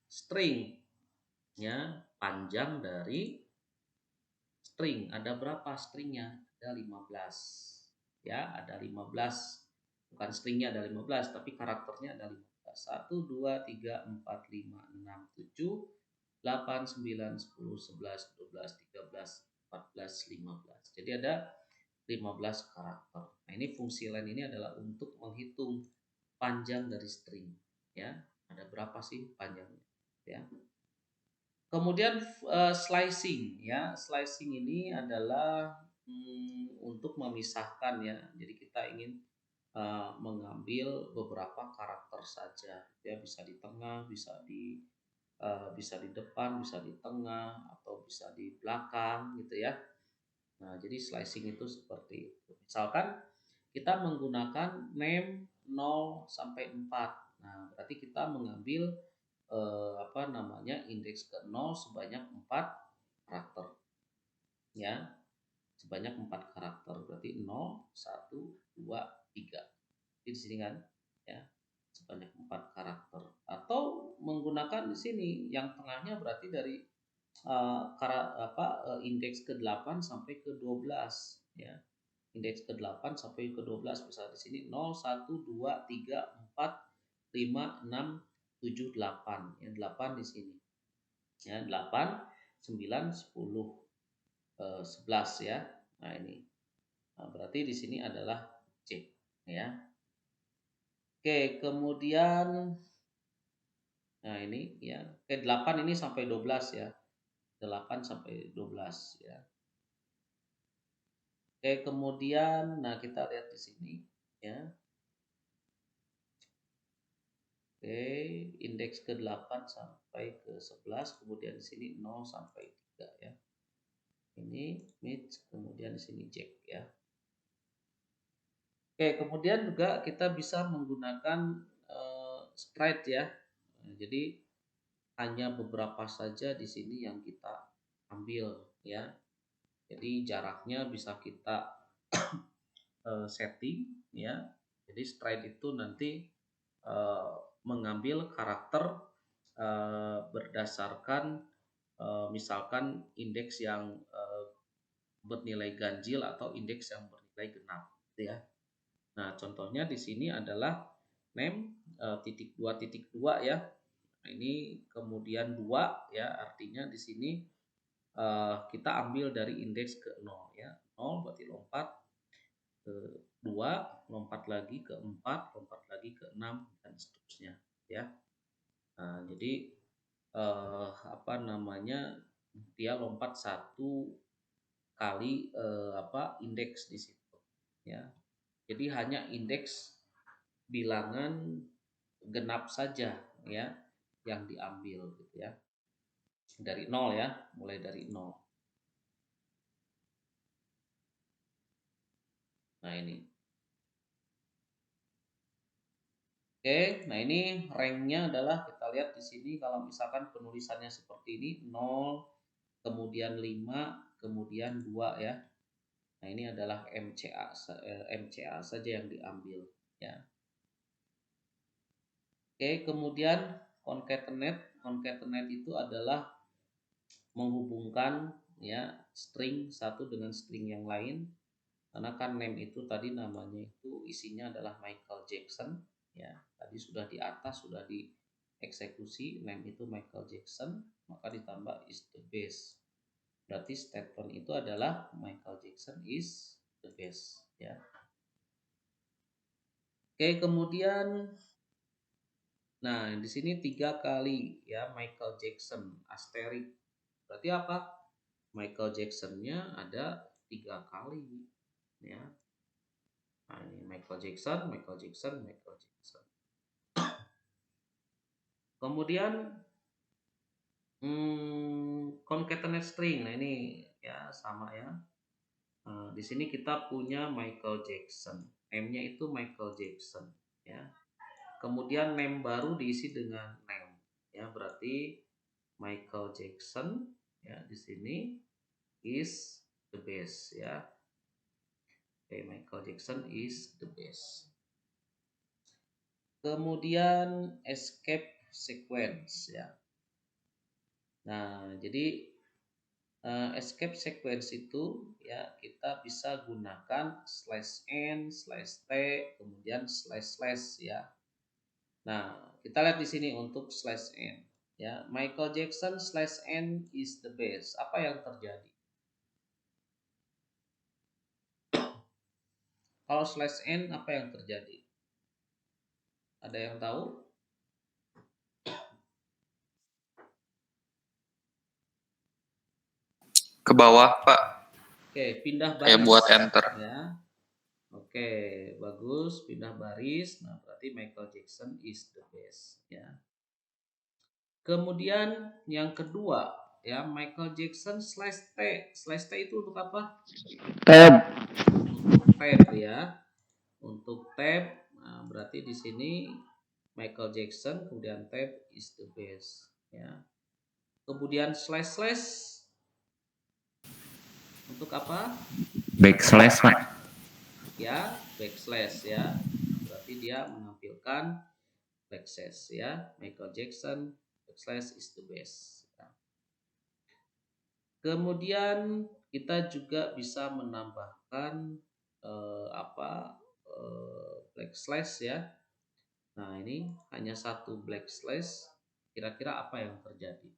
[SPEAKER 1] string ya, panjang dari string. Ada berapa stringnya? Ada 15 ya, ada 15. Bukan stringnya ada 15, tapi karakternya ada 15. 1, 2, 3, 4, 5, 6, 7, 8, 9, 10, 11, 12, 13, 14, 15. Jadi ada 15 karakter. Nah, ini fungsi len ini adalah untuk menghitung panjang dari string, ya. Ada berapa sih panjangnya, ya. Kemudian slicing, ya. Slicing ini adalah untuk memisahkan, ya. Jadi kita ingin mengambil beberapa karakter saja, ya, bisa di tengah, bisa di depan, bisa di tengah, atau bisa di belakang, gitu ya. Nah, jadi slicing itu seperti itu. Misalkan kita menggunakan name 0 sampai 4. Nah, berarti kita mengambil indeks ke 0 sebanyak 4 karakter, ya. Sebanyak 4 karakter. Berarti 0, 1, 2, 3. Di sini kan, ya. Sebanyak 4 karakter. Atau menggunakan di sini yang tengahnya berarti dari indeks ke-8 sampai ke-12, ya. Indeks ke-8 sampai ke-12 misalnya di sini 0, 1, 2, 3, 4, 5, 6, 7, 8. Ya, 8 di sini. Ya, 8, 9, 10, 11 ya. Nah, ini. Nah, berarti di sini adalah C, ya. Oke, kemudian nah ini ya. Oke, 8 ini sampai 12 ya. 8 sampai 12 ya. Oke, kemudian nah kita lihat di sini ya. Oke, indeks ke-8 sampai ke-11, kemudian di sini 0 sampai 3 ya. Ini mid, kemudian di sini jack ya. Oke, kemudian juga kita bisa menggunakan straight ya. Jadi hanya beberapa saja di sini yang kita ambil ya. Jadi jaraknya bisa kita setting ya. Jadi stride itu nanti mengambil karakter berdasarkan misalkan indeks yang bernilai ganjil atau indeks yang bernilai genap, gitu ya. Nah, contohnya di sini adalah name .2.2 ya. Nah, ini kemudian 2 ya, artinya di sini kita ambil dari indeks ke 0 ya. 0 berarti lompat ke 2, lompat lagi ke 4, lompat lagi ke 6 dan seterusnya ya. Nah, jadi dia lompat 1 kali indeks di situ ya. Jadi hanya indeks bilangan genap saja ya yang diambil gitu ya. Dari 0 ya, mulai dari 0. Nah, ini. Oke, nah ini ranknya adalah kita lihat di sini kalau misalkan penulisannya seperti ini 0, kemudian 5, kemudian 2 ya. Nah, ini adalah MCA saja yang diambil ya. Oke, kemudian concatenate. Concatenate itu adalah menghubungkan ya string satu dengan string yang lain. Karena kan name itu tadi namanya itu isinya adalah Michael Jackson ya. Tadi sudah di atas sudah dieksekusi name itu Michael Jackson, maka ditambah is the best. Berarti statement itu adalah Michael Jackson is the best ya. Oke, kemudian nah di sini 3 kali ya Michael Jackson asterik. Berarti apa? Michael Jackson-nya ada 3 kali ya. Nah, ini Michael Jackson, Michael Jackson, Michael Jackson. Kemudian concatenate string. Nah, ini ya sama ya. Nah, di sini kita punya Michael Jackson. Name-nya itu Michael Jackson ya. Kemudian name baru diisi dengan name ya, berarti Michael Jackson ya di sini is the best ya. Oke, Michael Jackson is the best. Kemudian escape sequence ya. Nah, jadi escape sequence itu ya kita bisa gunakan /n, /t, kemudian // ya. Nah, kita lihat di sini untuk /n. Ya, Michael Jackson /N is the best. Apa yang terjadi? Kalau /N apa yang terjadi? Ada yang tahu?
[SPEAKER 4] Ke bawah, Pak.
[SPEAKER 1] Oke, pindah
[SPEAKER 4] Kayak
[SPEAKER 1] baris.
[SPEAKER 4] buat enter.
[SPEAKER 1] Ya. Oke, bagus. Pindah baris. Nah, berarti Michael Jackson is the best. Ya. Kemudian yang kedua, ya, Michael Jackson /T. /T itu untuk apa?
[SPEAKER 3] Tab.
[SPEAKER 1] Untuk tab, ya. Untuk tab, nah, berarti di sini Michael Jackson kemudian tab is the best, ya. Kemudian // untuk apa?
[SPEAKER 3] Backslash, Pak.
[SPEAKER 1] Ya, backslash, ya. Berarti dia menampilkan backslash, ya. Michael Jackson backslash is the best. Ya. Kemudian kita juga bisa menambahkan backslash, ya. Nah, ini hanya satu backslash. Kira-kira apa yang terjadi?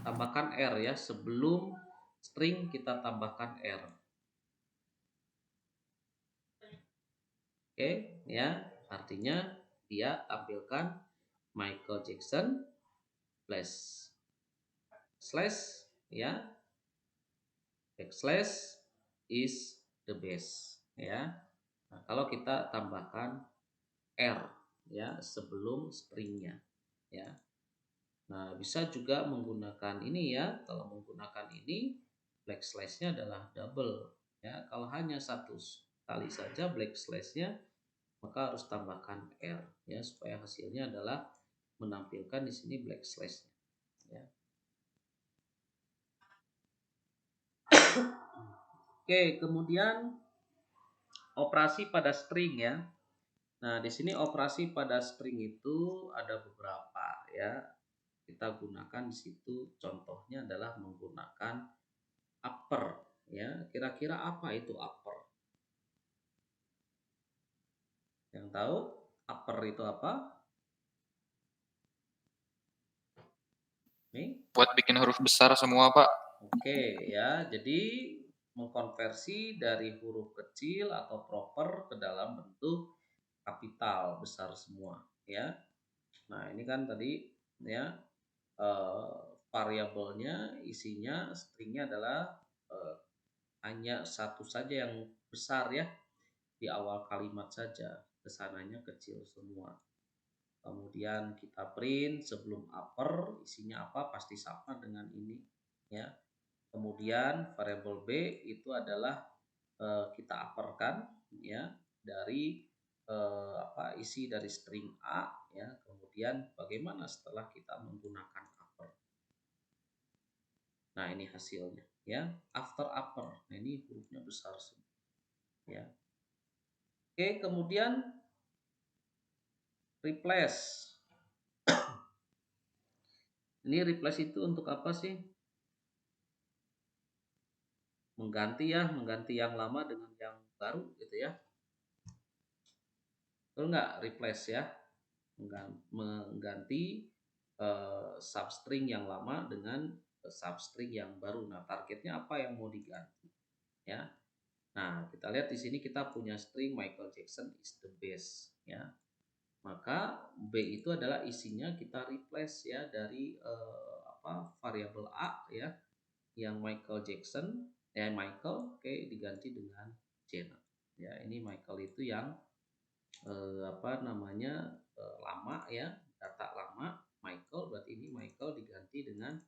[SPEAKER 1] Tambahkan R, ya. Sebelum string kita tambahkan R. Oke, ya. Artinya dia tampilkan Michael Jackson slash, ya, backslash is the best, ya. Nah, kalau kita tambahkan R, ya, sebelum stringnya, ya. Nah, bisa juga menggunakan ini, ya. Kalau menggunakan ini, backslash-nya adalah double, ya. Kalau hanya satu kali saja backslash-nya, maka harus tambahkan R, ya, supaya hasilnya adalah menampilkan di sini backslash-nya, ya. Oke, kemudian operasi pada string, ya. Nah, di sini operasi pada string itu ada beberapa, ya. Kita gunakan di situ, contohnya adalah menggunakan upper, ya. Kira-kira apa itu upper? Yang tahu upper itu apa? Nih.
[SPEAKER 4] Buat bikin huruf besar semua, Pak.
[SPEAKER 1] Oke, ya. Jadi mengkonversi dari huruf kecil atau proper ke dalam bentuk kapital besar semua, ya. Nah, ini kan tadi, ya, variabelnya isinya stringnya adalah hanya satu saja yang besar, ya, di awal kalimat saja, kesananya kecil semua. Kemudian kita print sebelum upper isinya apa pasti sama dengan ini, ya. Kemudian variabel B itu adalah kita upperkan, ya, dari isi dari string A, ya. Kemudian bagaimana setelah kita menggunakan upper. Nah, ini hasilnya, ya. After upper. Nah, ini hurufnya besar semua, ya. Oke, kemudian replace. Ini replace itu untuk apa sih? Mengganti, ya, mengganti yang lama dengan yang baru, gitu, ya. Betul nggak? Replace, ya. Mengganti substring yang lama dengan substring yang baru. Nah, targetnya apa yang mau diganti, ya. Nah, kita lihat di sini kita punya string Michael Jackson is the best, ya. Maka B itu adalah isinya kita replace, ya, dari variabel A, ya, yang Michael Jackson, Michael, oke, diganti dengan Janet, ya. Ini Michael itu yang lama, ya, data lama Michael, berarti ini Michael diganti dengan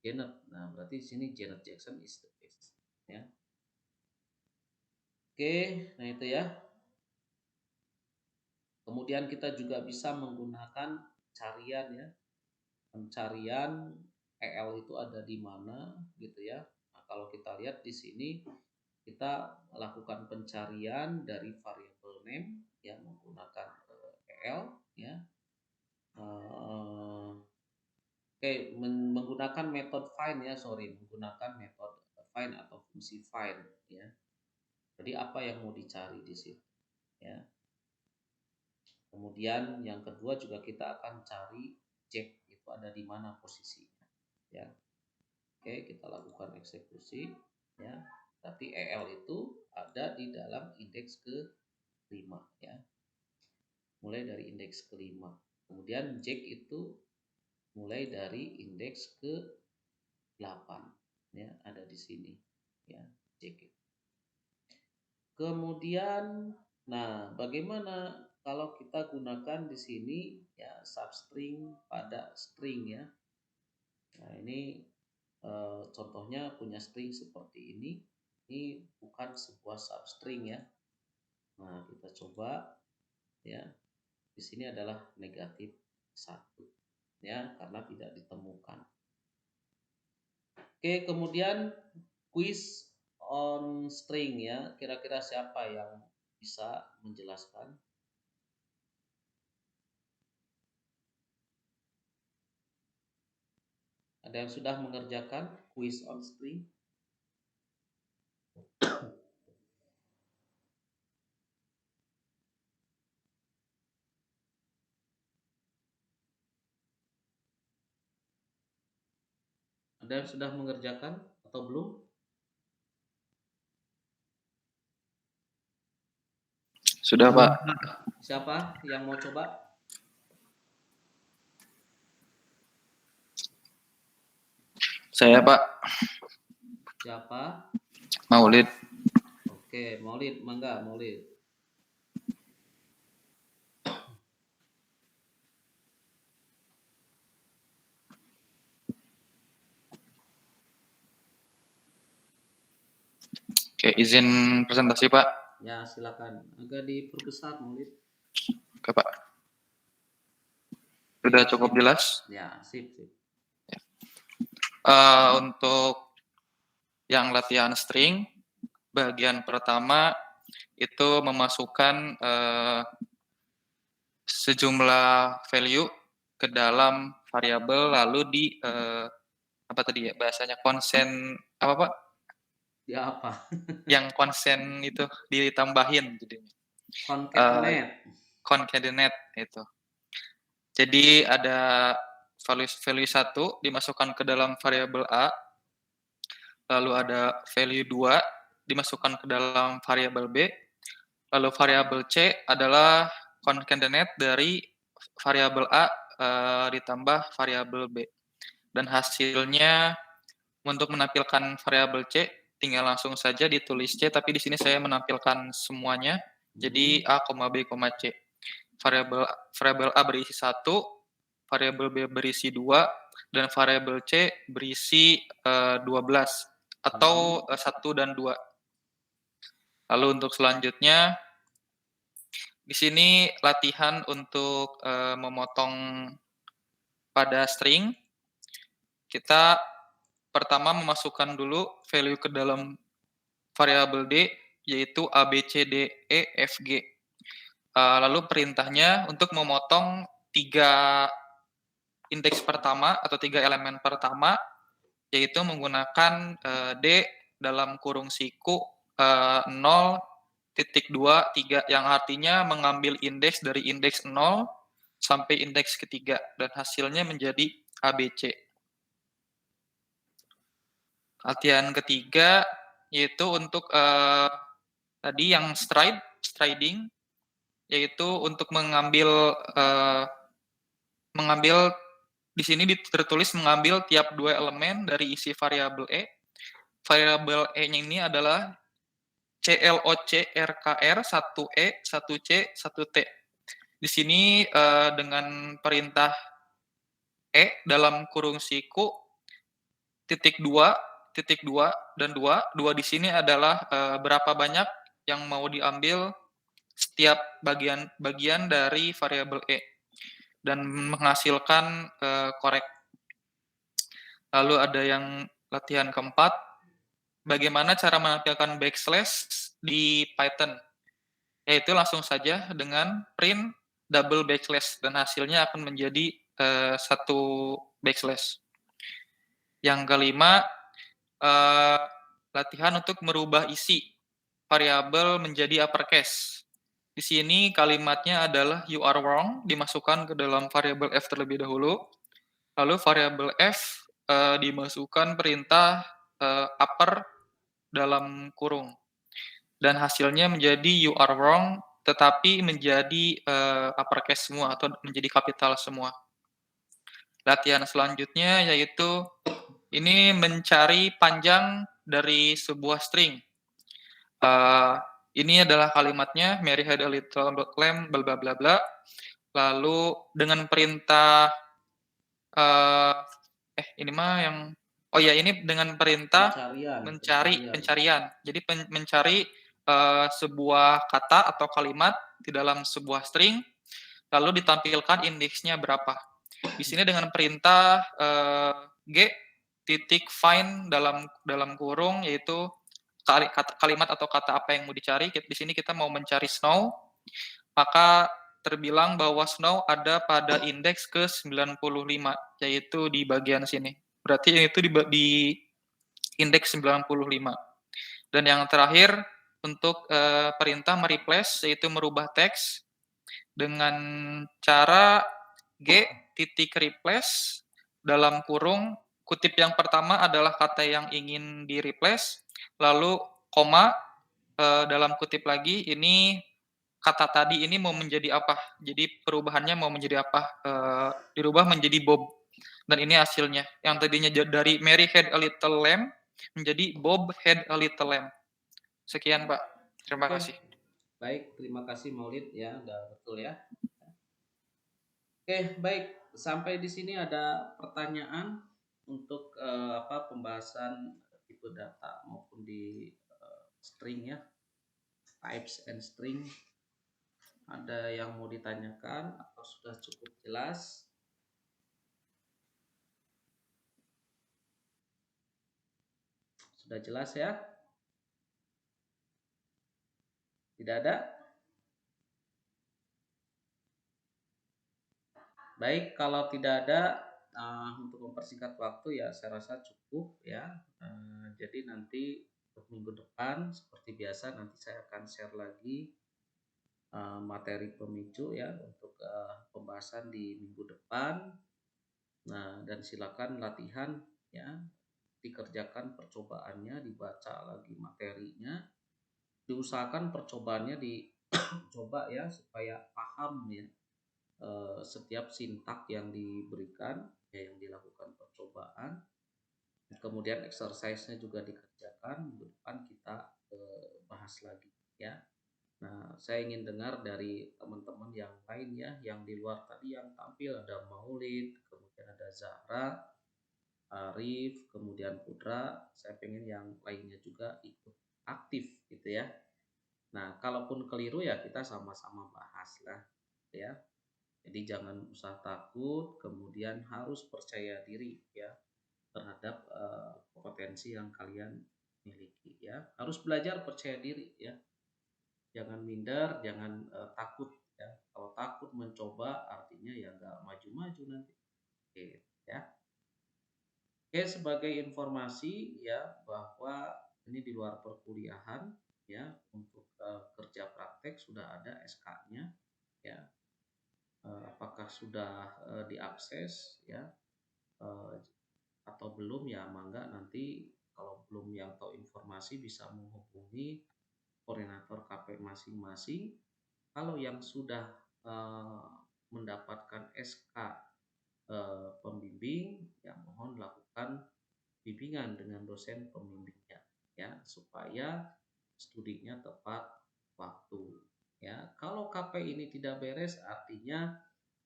[SPEAKER 1] Janet. Nah, berarti di sini Janet Jackson is the best, ya. Oke, nah itu, ya. Kemudian kita juga bisa menggunakan pencarian, ya. Pencarian EL itu ada di mana, gitu, ya. Nah, kalau kita lihat di sini kita lakukan pencarian dari variabel name, ya, menggunakan EL, ya. Menggunakan metode find, ya, menggunakan metode find atau fungsi find, ya. Jadi apa yang mau dicari di situ, ya. Kemudian yang kedua juga kita akan cari jack itu ada di mana posisinya, ya. Oke, kita lakukan eksekusi, ya. Tapi EL itu ada di dalam indeks ke-5, ya. Mulai dari indeks ke-5. Kemudian jack itu mulai dari indeks ke-8, ya, ada di sini, ya, jack. Kemudian, nah, bagaimana kalau kita gunakan di sini ya substring pada string, ya. Nah, ini contohnya punya string seperti ini. Ini bukan sebuah substring, ya. Nah, kita coba, ya. Di sini adalah negatif 1, ya, karena tidak ditemukan. Oke, kemudian quiz on string, ya. Kira-kira siapa yang bisa menjelaskan? Ada yang sudah mengerjakan quiz on string? Ada yang sudah mengerjakan atau belum?
[SPEAKER 4] Sudah, Pak.
[SPEAKER 1] Siapa yang mau coba?
[SPEAKER 4] Saya, Pak.
[SPEAKER 1] Siapa?
[SPEAKER 4] Maulid.
[SPEAKER 1] Oke, Maulid, mangga Maulid.
[SPEAKER 4] Oke, izin presentasi, Pak.
[SPEAKER 1] Ya, silakan. Agak diperbesar, Maulid.
[SPEAKER 4] Oke, Pak. Sudah cukup jelas?
[SPEAKER 1] Ya, sip.
[SPEAKER 4] Untuk yang latihan string, bagian pertama itu memasukkan sejumlah value ke dalam variabel, lalu di apa tadi ya bahasanya, konsen apa, Pak?
[SPEAKER 1] Ya, apa?
[SPEAKER 4] Yang konsen itu ditambahin jadinya. Concatenate itu. Jadi ada value 1 dimasukkan ke dalam variabel A, lalu ada value 2 dimasukkan ke dalam variabel B, lalu variabel C adalah concatenate dari variabel A ditambah variabel B. Dan hasilnya untuk menampilkan variabel C tinggal langsung saja ditulis C, tapi di sini saya menampilkan semuanya. Jadi A, B, C. Variabel A berisi 1, variabel B berisi 2, dan variabel C berisi 12 atau 1 dan 2. Lalu untuk selanjutnya di sini latihan untuk memotong pada string. Kita pertama memasukkan dulu value ke dalam variabel D, yaitu A, B, C, D, E, F, G. Lalu perintahnya untuk memotong 3 indeks pertama atau 3 elemen pertama, yaitu menggunakan D dalam kurung siku 0.23, yang artinya mengambil indeks dari indeks 0 sampai indeks ketiga, dan hasilnya menjadi ABC. Latihan ketiga yaitu untuk tadi yang striding, yaitu untuk mengambil di sini tertulis mengambil tiap 2 elemen dari isi variabel E. Variabel E-nya ini adalah CLOC-RKR 1E, 1C, 1T. Di sini dengan perintah E dalam kurung siku titik 2, dan 2 di sini adalah berapa banyak yang mau diambil setiap bagian dari variabel E dan menghasilkan korek. Lalu ada yang latihan keempat, bagaimana cara menampilkan backslash di Python, yaitu langsung saja dengan print double backslash dan hasilnya akan menjadi 1 backslash. Yang kelima, latihan untuk merubah isi variabel menjadi uppercase. Di sini kalimatnya adalah you are wrong, dimasukkan ke dalam variabel f terlebih dahulu. Lalu variabel f dimasukkan perintah upper dalam kurung. Dan hasilnya menjadi you are wrong, tetapi menjadi uppercase semua atau menjadi kapital semua. Latihan selanjutnya yaitu ini mencari panjang dari sebuah string. Ini adalah kalimatnya, Mary had a little lamb, bla bla bla bla. Lalu dengan perintah, ini mah yang, oh ya ini dengan perintah pencarian. Jadi mencari sebuah kata atau kalimat di dalam sebuah string, lalu ditampilkan indeksnya berapa. Di sini dengan perintah g titik find dalam kurung, yaitu kalimat atau kata apa yang mau dicari. Di sini kita mau mencari snow, maka terbilang bahwa snow ada pada indeks ke 95, yaitu di bagian sini. Berarti itu di indeks 95. Dan yang terakhir, untuk perintah mereplace, yaitu merubah teks dengan cara g titik replace dalam kurung, kutip yang pertama adalah kata yang ingin di replace, lalu koma dalam kutip lagi, ini kata tadi ini mau menjadi apa, jadi perubahannya mau menjadi apa, dirubah menjadi Bob, dan ini hasilnya, yang tadinya dari Mary had a little lamb menjadi Bob had a little lamb. Sekian Pak, terima kasih.
[SPEAKER 1] Baik, terima kasih Maulid ya, udah betul ya. Oke, baik. Sampai di sini ada pertanyaan untuk pembahasan tipe data maupun di string ya, types and string. Ada yang mau ditanyakan atau sudah cukup jelas? Sudah jelas ya? Tidak ada? Baik, kalau tidak ada, untuk mempersingkat waktu ya saya rasa cukup ya. Jadi nanti untuk minggu depan seperti biasa nanti saya akan share lagi materi pemicu ya untuk pembahasan di minggu depan. Nah, dan silakan latihan ya, dikerjakan percobaannya, dibaca lagi materinya, diusahakan percobaannya dicoba ya supaya paham ya setiap sintak yang diberikan ya, yang dilakukan percobaan. Kemudian exercise-nya juga dikerjakan. Minggu depan kita bahas lagi ya. Nah, saya ingin dengar dari teman-teman yang lain ya, yang di luar tadi yang tampil, ada Maulid, kemudian ada Zahra, Arif, kemudian Putra. Saya pengen yang lainnya juga ikut aktif gitu ya. Nah, kalaupun keliru ya kita sama-sama bahas lah ya. Jadi jangan usah takut, kemudian harus percaya diri ya terhadap kompetensi yang kalian miliki ya. Harus belajar percaya diri ya. Jangan minder, jangan takut ya. Kalau takut mencoba artinya ya nggak maju-maju nanti. Oke, ya. Oke, sebagai informasi ya bahwa ini di luar perkuliahan ya, untuk kerja praktek sudah ada SK-nya ya. Apakah sudah diakses ya atau belum ya, mangga nanti kalau belum yang tahu informasi bisa menghubungi koordinator KP masing-masing. Kalau yang sudah mendapatkan SK pembimbing, ya mohon lakukan bimbingan dengan dosen pembimbingnya ya, supaya studinya tepat waktu ya. Kalau KP ini tidak beres artinya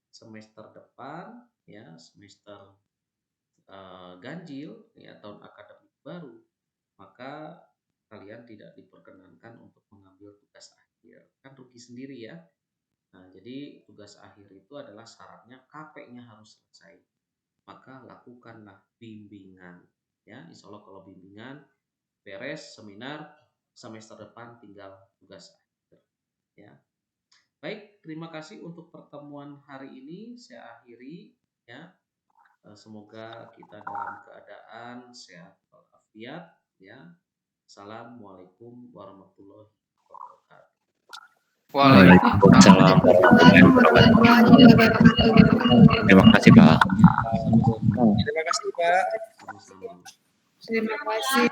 [SPEAKER 1] semester depan ya, semester ganjil ya, tahun akademik baru, maka kalian tidak diperkenankan untuk mengambil tugas akhir, kan rugi sendiri ya. Nah, jadi tugas akhir itu adalah syaratnya KP-nya harus selesai, maka lakukanlah bimbingan ya. Insya Allah kalau bimbingan beres, seminar semester depan tinggal tugas akhir ya. Baik, terima kasih untuk pertemuan hari ini saya akhiri ya. Semoga kita dalam keadaan sehat walafiat ya. Assalamualaikum warahmatullahi wabarakatuh.
[SPEAKER 3] Waalaikumsalam warahmatullahi wabarakatuh. Terima kasih Pak.
[SPEAKER 2] Terima kasih Pak.
[SPEAKER 1] Sama-sama.
[SPEAKER 6] Terima kasih.